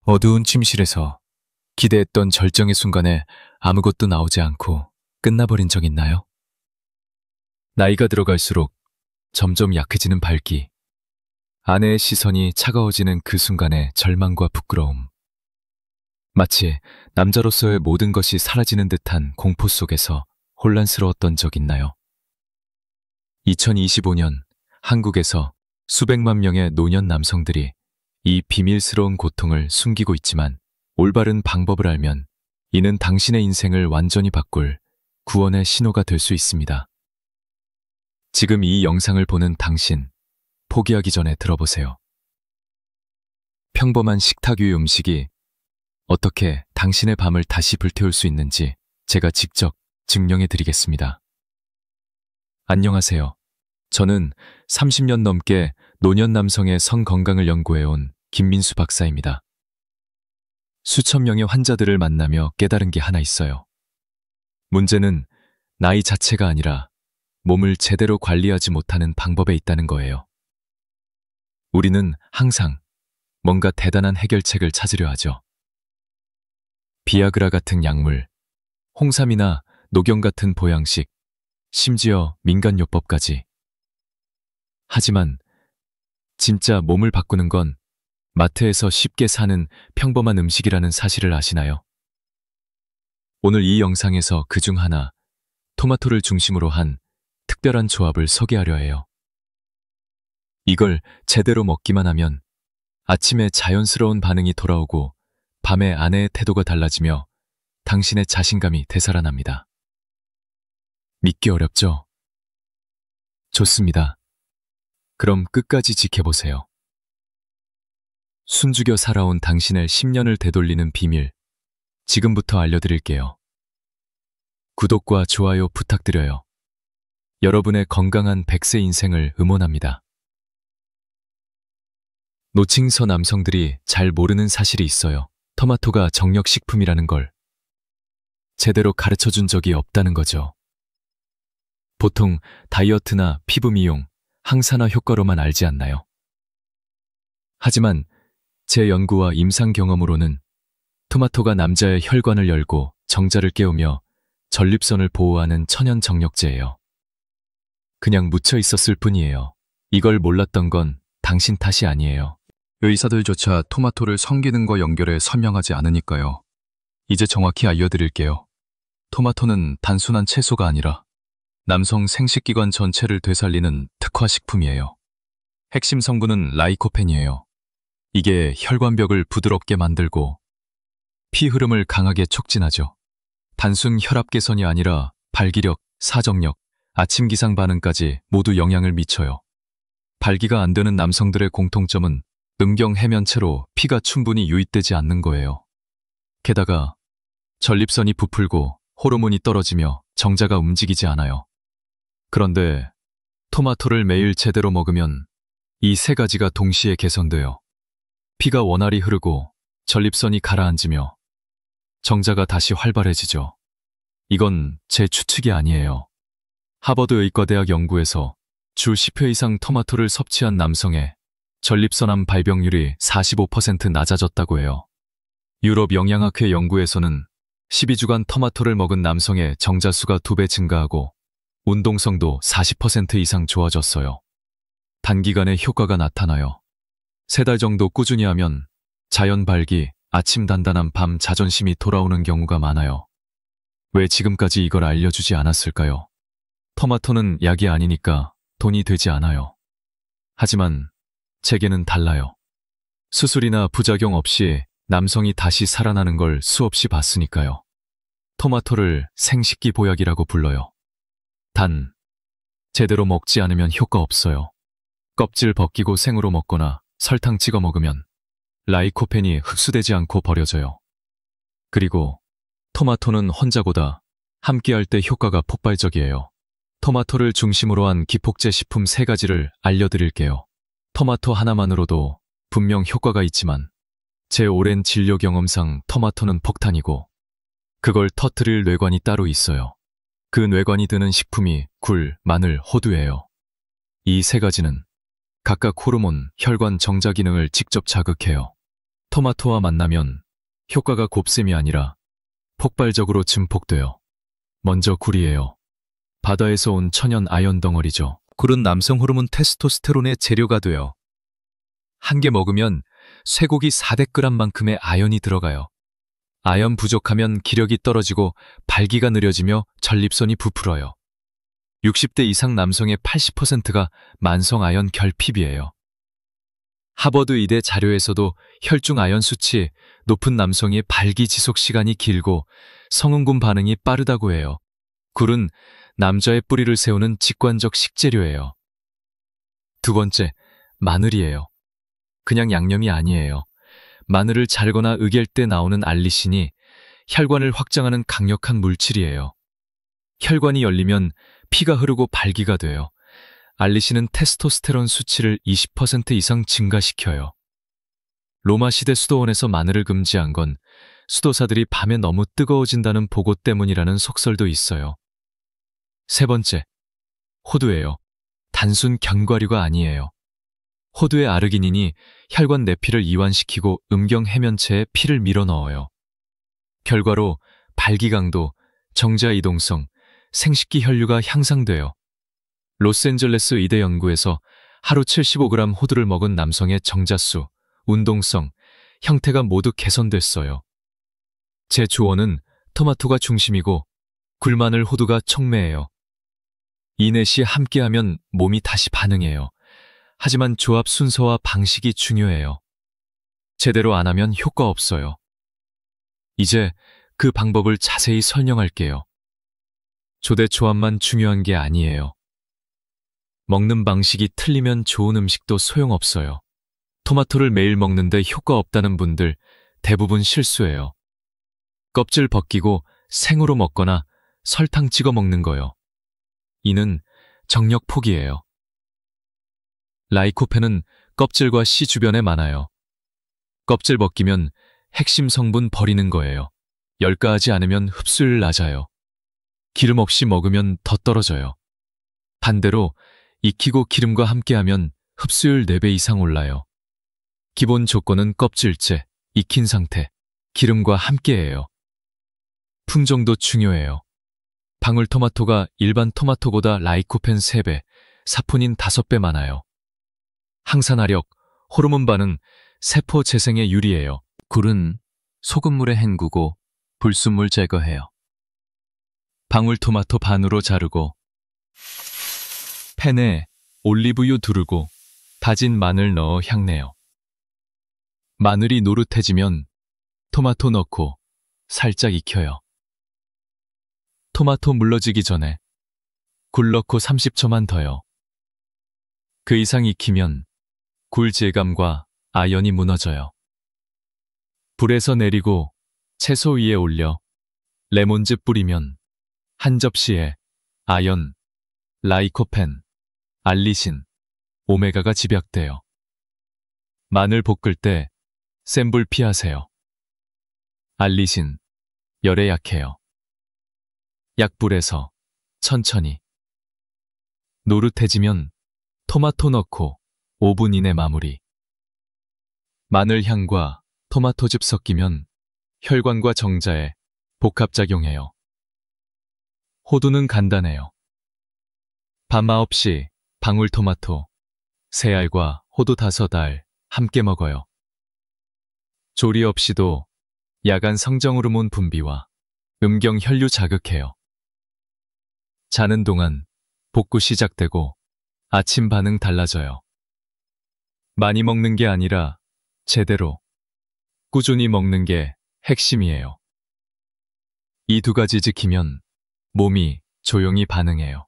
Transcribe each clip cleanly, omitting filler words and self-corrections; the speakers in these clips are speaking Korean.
어두운 침실에서 기대했던 절정의 순간에 아무것도 나오지 않고 끝나버린 적 있나요? 나이가 들어갈수록 점점 약해지는 발기, 아내의 시선이 차가워지는 그 순간의 절망과 부끄러움. 마치 남자로서의 모든 것이 사라지는 듯한 공포 속에서 혼란스러웠던 적 있나요? 2025년 한국에서 수백만 명의 노년 남성들이 이 비밀스러운 고통을 숨기고 있지만 올바른 방법을 알면 이는 당신의 인생을 완전히 바꿀 구원의 신호가 될 수 있습니다. 지금 이 영상을 보는 당신, 포기하기 전에 들어보세요. 평범한 식탁 위 음식이 어떻게 당신의 밤을 다시 불태울 수 있는지 제가 직접 증명해 드리겠습니다. 안녕하세요. 저는 30년 넘게 노년 남성의 성 건강을 연구해온 김민수 박사입니다. 수천 명의 환자들을 만나며 깨달은 게 하나 있어요. 문제는 나이 자체가 아니라 몸을 제대로 관리하지 못하는 방법에 있다는 거예요. 우리는 항상 뭔가 대단한 해결책을 찾으려 하죠. 비아그라 같은 약물, 홍삼이나 녹용 같은 보양식, 심지어 민간요법까지. 하지만 진짜 몸을 바꾸는 건 마트에서 쉽게 사는 평범한 음식이라는 사실을 아시나요? 오늘 이 영상에서 그중 하나, 토마토를 중심으로 한 특별한 조합을 소개하려 해요. 이걸 제대로 먹기만 하면 아침에 자연스러운 반응이 돌아오고 밤에 아내의 태도가 달라지며 당신의 자신감이 되살아납니다. 믿기 어렵죠? 좋습니다. 그럼 끝까지 지켜보세요. 숨죽여 살아온 당신의 10년을 되돌리는 비밀, 지금부터 알려드릴게요. 구독과 좋아요 부탁드려요. 여러분의 건강한 100세 인생을 응원합니다. 노칭서 남성들이 잘 모르는 사실이 있어요. 토마토가 정력식품이라는 걸 제대로 가르쳐준 적이 없다는 거죠. 보통 다이어트나 피부 미용, 항산화 효과로만 알지 않나요? 하지만 제 연구와 임상 경험으로는 토마토가 남자의 혈관을 열고 정자를 깨우며 전립선을 보호하는 천연 정력제예요. 그냥 묻혀 있었을 뿐이에요. 이걸 몰랐던 건 당신 탓이 아니에요. 의사들조차 토마토를 성기능과 연결해 설명하지 않으니까요. 이제 정확히 알려드릴게요. 토마토는 단순한 채소가 아니라 남성 생식기관 전체를 되살리는 특화식품이에요. 핵심 성분은 라이코펜이에요. 이게 혈관벽을 부드럽게 만들고 피 흐름을 강하게 촉진하죠. 단순 혈압 개선이 아니라 발기력, 사정력, 아침 기상 반응까지 모두 영향을 미쳐요. 발기가 안 되는 남성들의 공통점은 음경 해면체로 피가 충분히 유입되지 않는 거예요. 게다가 전립선이 부풀고 호르몬이 떨어지며 정자가 움직이지 않아요. 그런데 토마토를 매일 제대로 먹으면 이 세 가지가 동시에 개선돼요. 피가 원활히 흐르고 전립선이 가라앉으며 정자가 다시 활발해지죠. 이건 제 추측이 아니에요. 하버드 의과대학 연구에서 주 10회 이상 토마토를 섭취한 남성의 전립선암 발병률이 45% 낮아졌다고 해요. 유럽 영양학회 연구에서는 12주간 토마토를 먹은 남성의 정자 수가 2배 증가하고 운동성도 40% 이상 좋아졌어요. 단기간에 효과가 나타나요. 3달 정도 꾸준히 하면 자연 발기, 아침 단단한 밤 자존심이 돌아오는 경우가 많아요. 왜 지금까지 이걸 알려주지 않았을까요? 토마토는 약이 아니니까 돈이 되지 않아요. 하지만 제게는 달라요. 수술이나 부작용 없이 남성이 다시 살아나는 걸 수없이 봤으니까요. 토마토를 생식기 보약이라고 불러요. 단, 제대로 먹지 않으면 효과 없어요. 껍질 벗기고 생으로 먹거나 설탕 찍어 먹으면 라이코펜이 흡수되지 않고 버려져요. 그리고 토마토는 혼자보다 함께할 때 효과가 폭발적이에요. 토마토를 중심으로 한 기폭제 식품 3가지를 알려드릴게요. 토마토 하나만으로도 분명 효과가 있지만 제 오랜 진료 경험상 토마토는 폭탄이고 그걸 터뜨릴 뇌관이 따로 있어요. 그 뇌관이 드는 식품이 굴, 마늘, 호두예요. 이 3가지는 각각 호르몬, 혈관 정자 기능을 직접 자극해요. 토마토와 만나면 효과가 곱셈이 아니라 폭발적으로 증폭돼요. 먼저 굴이에요. 바다에서 온 천연 아연 덩어리죠. 굴은 남성 호르몬 테스토스테론의 재료가 돼요. 한 개 먹으면 쇠고기 400g만큼의 아연이 들어가요. 아연 부족하면 기력이 떨어지고 발기가 느려지며 전립선이 부풀어요. 60대 이상 남성의 80%가 만성 아연 결핍이에요. 하버드 의대 자료에서도 혈중 아연 수치 높은 남성의 발기 지속 시간이 길고 성응군 반응이 빠르다고 해요. 굴은 남자의 뿌리를 세우는 직관적 식재료예요. 두 번째, 마늘이에요. 그냥 양념이 아니에요. 마늘을 잘거나 으갤 때 나오는 알리신이 혈관을 확장하는 강력한 물질이에요. 혈관이 열리면 피가 흐르고 발기가 돼요. 알리신은 테스토스테론 수치를 20% 이상 증가시켜요. 로마 시대 수도원에서 마늘을 금지한 건 수도사들이 밤에 너무 뜨거워진다는 보고 때문이라는 속설도 있어요. 세 번째, 호두예요. 단순 견과류가 아니에요. 호두의 아르기닌이 혈관 내피를 이완시키고 음경 해면체에 피를 밀어넣어요. 결과로 발기강도, 정자 이동성, 생식기 혈류가 향상돼요. 로스앤젤레스 의대 연구에서 하루 75g 호두를 먹은 남성의 정자수, 운동성, 형태가 모두 개선됐어요. 제 조언은 토마토가 중심이고 굴마늘 호두가 촉매예요. 이 넷이 함께하면 몸이 다시 반응해요. 하지만 조합 순서와 방식이 중요해요. 제대로 안 하면 효과 없어요. 이제 그 방법을 자세히 설명할게요. 조대 조합만 중요한 게 아니에요. 먹는 방식이 틀리면 좋은 음식도 소용없어요. 토마토를 매일 먹는데 효과 없다는 분들 대부분 실수해요. 껍질 벗기고 생으로 먹거나 설탕 찍어 먹는 거요. 이는 정력 포기예요. 라이코펜은 껍질과 씨 주변에 많아요. 껍질 벗기면 핵심 성분 버리는 거예요. 열가하지 않으면 흡수율 낮아요. 기름 없이 먹으면 더 떨어져요. 반대로 익히고 기름과 함께하면 흡수율 4배 이상 올라요. 기본 조건은 껍질째, 익힌 상태, 기름과 함께해요. 품종도 중요해요. 방울토마토가 일반 토마토보다 라이코펜 3배, 사포닌 5배 많아요. 항산화력, 호르몬 반응, 세포 재생에 유리해요. 굴은 소금물에 헹구고 불순물 제거해요. 방울토마토 반으로 자르고 팬에 올리브유 두르고 다진 마늘 넣어 향내요. 마늘이 노릇해지면 토마토 넣고 살짝 익혀요. 토마토 물러지기 전에 굴 넣고 30초만 더요. 그 이상 익히면 굴 질감과 아연이 무너져요. 불에서 내리고 채소 위에 올려 레몬즙 뿌리면 한 접시에 아연, 라이코펜, 알리신, 오메가가 집약돼요. 마늘 볶을 때 센 불 피하세요. 알리신, 열에 약해요. 약불에서 천천히. 노릇해지면 토마토 넣고 5분 이내 마무리. 마늘 향과 토마토즙 섞이면 혈관과 정자에 복합작용해요. 호두는 간단해요. 밤 9시 방울토마토, 3알과 호두 5알 함께 먹어요. 조리 없이도 야간 성정호르몬 분비와 음경 혈류 자극해요. 자는 동안 복구 시작되고 아침 반응 달라져요. 많이 먹는 게 아니라 제대로, 꾸준히 먹는 게 핵심이에요. 이 2가지 지키면 몸이 조용히 반응해요.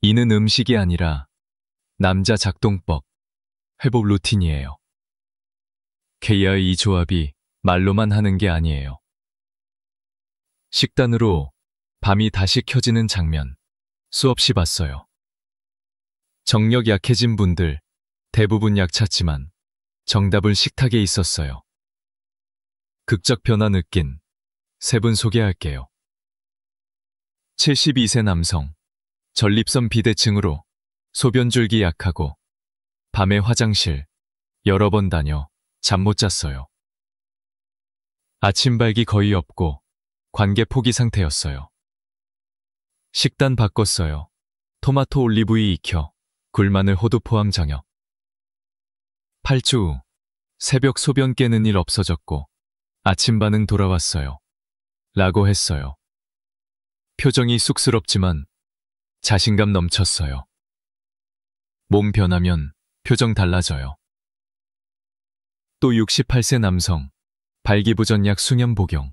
이는 음식이 아니라 남자 작동법, 회복 루틴이에요. 케이아의 이 조합이 말로만 하는 게 아니에요. 식단으로 밤이 다시 켜지는 장면 수없이 봤어요. 정력 약해진 분들 대부분 약 찾지만 정답은 식탁에 있었어요. 극적 변화 느낀 3분 소개할게요. 72세 남성, 전립선 비대증으로 소변줄기 약하고 밤에 화장실 여러 번 다녀 잠 못 잤어요. 아침발기 거의 없고 관계 포기 상태였어요. 식단 바꿨어요. 토마토 올리브유 익혀, 굴마늘 호두 포함 저녁. 8주 후 새벽 소변 깨는 일 없어졌고 아침 반응 돌아왔어요. 라고 했어요. 표정이 쑥스럽지만 자신감 넘쳤어요. 몸 변하면 표정 달라져요. 또 68세 남성, 발기부전약 수면 복용.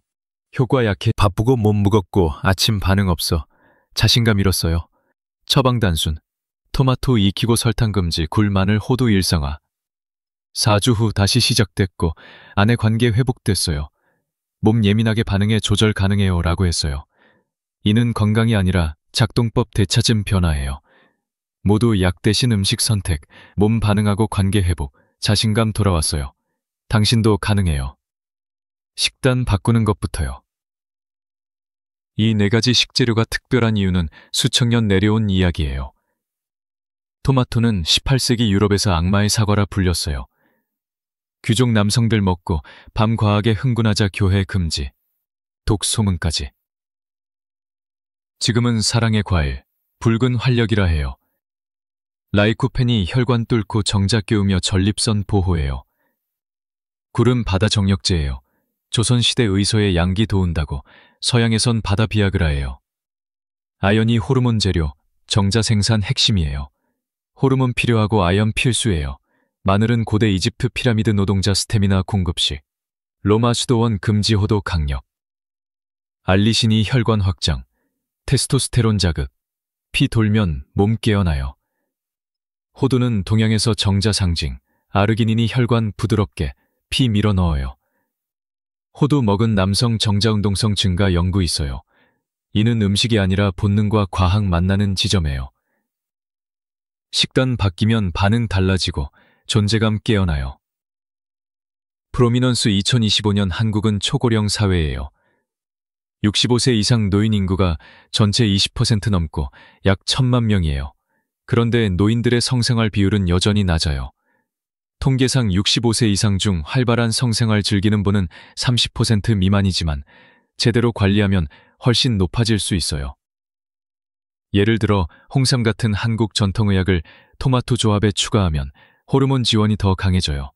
효과 약해. 바쁘고 몸 무겁고 아침 반응 없어. 자신감 잃었어요. 처방 단순. 토마토 익히고 설탕 금지, 굴 마늘 호두 일상화. 4주 후 다시 시작됐고 아내 관계 회복됐어요. 몸 예민하게 반응해 조절 가능해요 라고 했어요. 이는 건강이 아니라 작동법 되찾은 변화예요. 모두 약 대신 음식 선택, 몸 반응하고 관계 회복, 자신감 돌아왔어요. 당신도 가능해요. 식단 바꾸는 것부터요. 이 4가지 식재료가 특별한 이유는 수천 년 내려온 이야기예요. 토마토는 18세기 유럽에서 악마의 사과라 불렸어요. 귀족 남성들 먹고 밤 과하게 흥분하자 교회 금지, 독 소문까지. 지금은 사랑의 과일, 붉은 활력이라 해요. 라이코펜이 혈관 뚫고 정작 깨우며 전립선 보호해요. 굴은 바다 정력제예요. 조선시대 의소에 양기 도운다고 서양에선 바다 비아그라예요. 아연이 호르몬 재료, 정자 생산 핵심이에요. 호르몬 필요하고 아연 필수예요. 마늘은 고대 이집트 피라미드 노동자 스태미나 공급식. 로마 수도원 금지 호도 강력. 알리신이 혈관 확장, 테스토스테론 자극. 피 돌면 몸 깨어나요. 호두는 동양에서 정자 상징, 아르기닌이 혈관 부드럽게 피 밀어 넣어요. 호두 먹은 남성 정자 운동성 증가 연구 있어요. 이는 음식이 아니라 본능과 과학 만나는 지점이에요. 식단 바뀌면 반응 달라지고 존재감 깨어나요. 프로미넌스 2025년 한국은 초고령 사회예요. 65세 이상 노인 인구가 전체 20% 넘고 약 1,000만 명이에요. 그런데 노인들의 성생활 비율은 여전히 낮아요. 통계상 65세 이상 중 활발한 성생활 즐기는 분은 30% 미만이지만 제대로 관리하면 훨씬 높아질 수 있어요. 예를 들어 홍삼 같은 한국 전통의학을 토마토 조합에 추가하면 호르몬 지원이 더 강해져요.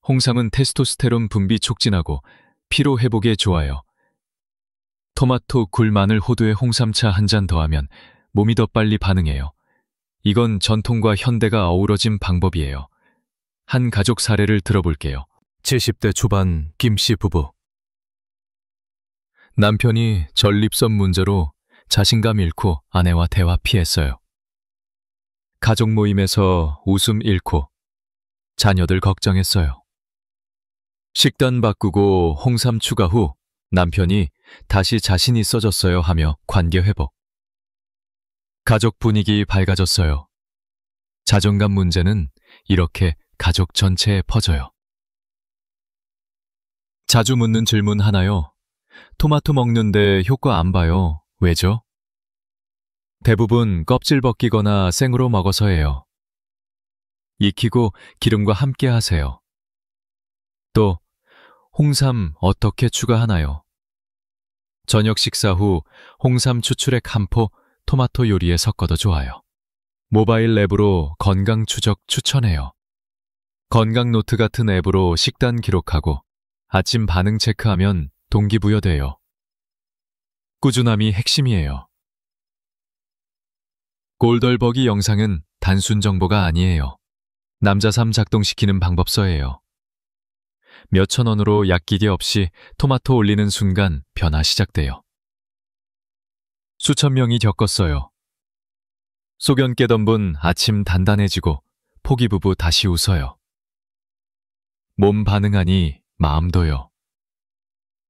홍삼은 테스토스테론 분비 촉진하고 피로 회복에 좋아요. 토마토, 굴, 마늘, 호두에 홍삼차 한 잔 더하면 몸이 더 빨리 반응해요. 이건 전통과 현대가 어우러진 방법이에요. 한 가족 사례를 들어볼게요. 70대 초반 김씨 부부. 남편이 전립선 문제로 자신감 잃고 아내와 대화 피했어요. 가족 모임에서 웃음 잃고 자녀들 걱정했어요. 식단 바꾸고 홍삼 추가 후 남편이 다시 자신 있어졌어요 하며 관계 회복. 가족 분위기 밝아졌어요. 자존감 문제는 이렇게 가족 전체에 퍼져요. 자주 묻는 질문 하나요. 토마토 먹는데 효과 안 봐요. 왜죠? 대부분 껍질 벗기거나 생으로 먹어서예요. 익히고 기름과 함께 하세요. 또 홍삼 어떻게 추가하나요? 저녁 식사 후 홍삼 추출액 한 포 토마토 요리에 섞어도 좋아요. 모바일 앱으로 건강 추적 추천해요. 건강 노트 같은 앱으로 식단 기록하고 아침 반응 체크하면 동기부여돼요. 꾸준함이 핵심이에요. 골덜버기 영상은 단순 정보가 아니에요. 남자삼 작동시키는 방법서예요. 몇천 원으로 약기계 없이 토마토 올리는 순간 변화 시작돼요. 수천 명이 겪었어요. 소변 깨던 분 아침 단단해지고 포기 부부 다시 웃어요. 몸 반응하니 마음도요.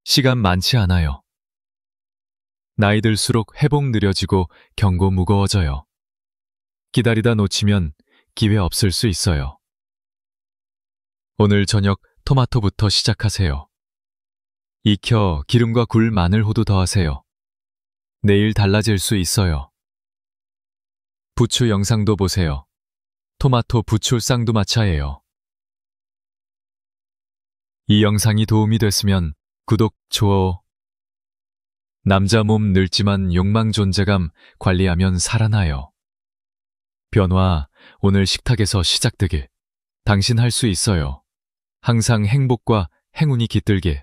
시간 많지 않아요. 나이 들수록 회복 느려지고 경고 무거워져요. 기다리다 놓치면 기회 없을 수 있어요. 오늘 저녁 토마토부터 시작하세요. 익혀 기름과 굴, 마늘, 호두 더하세요. 내일 달라질 수 있어요. 부추 영상도 보세요. 토마토 부추 쌍두마차예요. 이 영상이 도움이 됐으면 구독, 좋아요. 남자 몸 늙지만 욕망 존재감 관리하면 살아나요. 변화, 오늘 식탁에서 시작되길. 당신 할 수 있어요. 항상 행복과 행운이 깃들길.